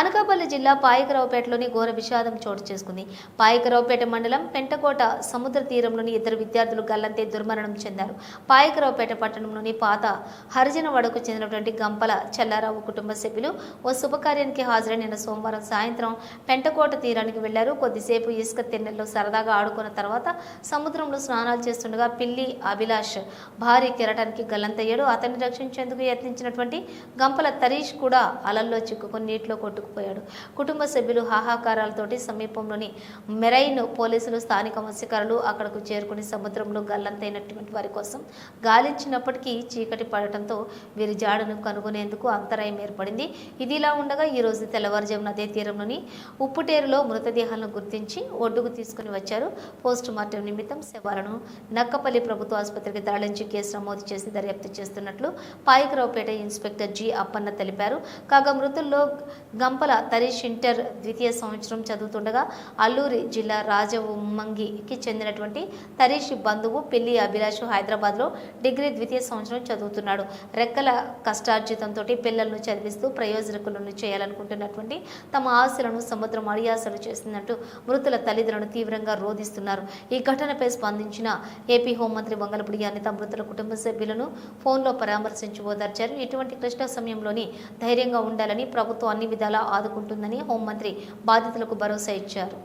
అనకాపల్లి జిల్లా పాయకరావుపేటలోని ఘోర విషాదం చోటు చేసుకుంది. పాయకరావుపేట మండలం పెంటకోట సముద్ర తీరంలోని ఇద్దరు విద్యార్థులు గల్లంతే దుర్మరణం చెందారు. పాయకరావుపేట పట్టణంలోని పాత హరిజనవాడకు చెందినటువంటి గంపల చెల్లారావు కుటుంబ సభ్యులు ఓ శుభకార్యానికి హాజరై నిన్న సోమవారం సాయంత్రం పెంటకోట తీరానికి వెళ్లారు. కొద్దిసేపు ఇసుక తిన్నెల్లో సరదాగా ఆడుకున్న తర్వాత సముద్రంలో స్నానాలు చేస్తుండగా పిల్లి అభిలాష్ భారీ కెరటానికి గల్లంతయ్యాడు. అతన్ని రక్షించేందుకు యత్నించినటువంటి గంపల తరీష్ కూడా అలల్లో చిక్కుకుని నీటిలో కొట్టుకుపోయాడు. కుటుంబ సభ్యులు హాహాకారాలతోటి సమీపంలోని మెరైన్ పోలీసులు, స్థానిక మత్స్యకారులు అక్కడకు చేరుకుని సముద్రంలో గల్లంతైనటువంటి వారి కోసం గాలించినప్పటికీ చీకటి పడటంతో వీరి జాడను కనుగొనేందుకు అంతరాయం ఏర్పడింది. ఇదిలా ఉండగా ఈ రోజు తెల్లవారుజామున అదే తీరంలోని ఉప్పుటేరులో మృతదేహాలను గుర్తించి ఒడ్డుకు తీసుకుని వచ్చారు. పోస్ట్ మార్టం నిమిత్తం శవాలను నక్కపల్లి ప్రభుత్వ ఆసుపత్రికి తరలించి కేసు నమోదు చేసి దర్యాప్తు చేస్తున్నట్లు పాయకరావుపేట ఇన్స్పెక్టర్ జి అప్పన్న తెలిపారు. కాగా మృతుల్లో గంపల తరీష్ ఇంటర్ ద్వితీయ సంవత్సరం చదువుతుండగా అల్లూరి జిల్లా రాజవొమ్మంగికి చెందినటువంటి తరీష్ బంధువు పిల్లి అభిలాష్ హైదరాబాద్లో డిగ్రీ ద్వితీయ సంవత్సరం చదువుతున్నాడు. రెక్కల కష్టార్జితంతో పిల్లలను చదివిస్తూ ప్రయోజకులను చేయాలనుకుంటున్నటువంటి తమ ఆశలను సముద్రం అడియాసలు చేస్తున్నట్టు మృతుల తల్లిదండ్రులను తీవ్రంగా రోధిస్తున్నారు. ఈ ఘటనపై స్పందించిన ఏపీ హోంమంత్రి వంగలపూడి అనిత మృతుల కుటుంబ సభ్యులను ఫోన్లో పరామర్శించి ఓదార్చారు. ఇటువంటి క్లిష్ట సమయంలోని ధైర్యంగా ఉండాలని, ప్రభుత్వం అన్ని విధాలా ఆదుకుంటుందని హోంమంత్రి బాధితులకు భరోసా ఇచ్చారు.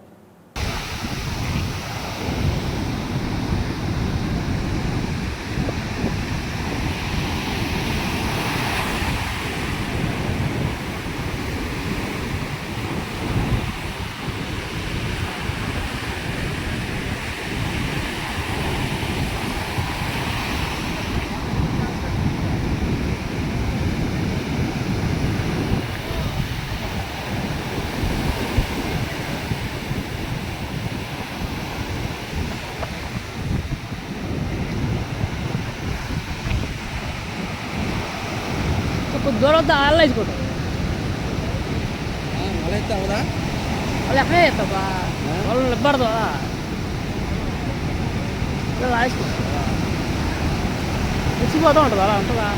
దూరం అలా వేసుకుంటాం వాళ్ళు ఎక్కడే చేస్తావా వాళ్ళు ఇవ్వడదు ఇలా వేసుకుంటా తెచ్చిపోతూ ఉంటుంది అలా ఉంటుందా.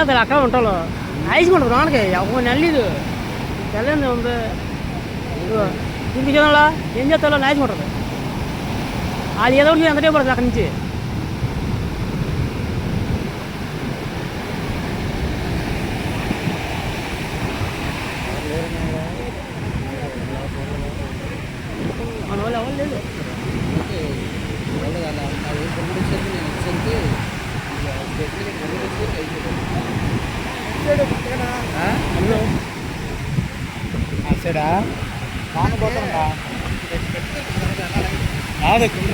ఎక్కడ అక్కడ ఉంటాలో ఐసుకుంటారు నాన్నకి ఒక నెల్లేదు తెల్లంది ఉంది చూపించడంలో ఏం చేస్తాలో నాచుకుంటుంది. అది ఏదో ఎంత టైం పడుతుంది అక్కడి నుంచి. మన వాళ్ళు ఎవరు లేదు.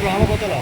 రామకోతలు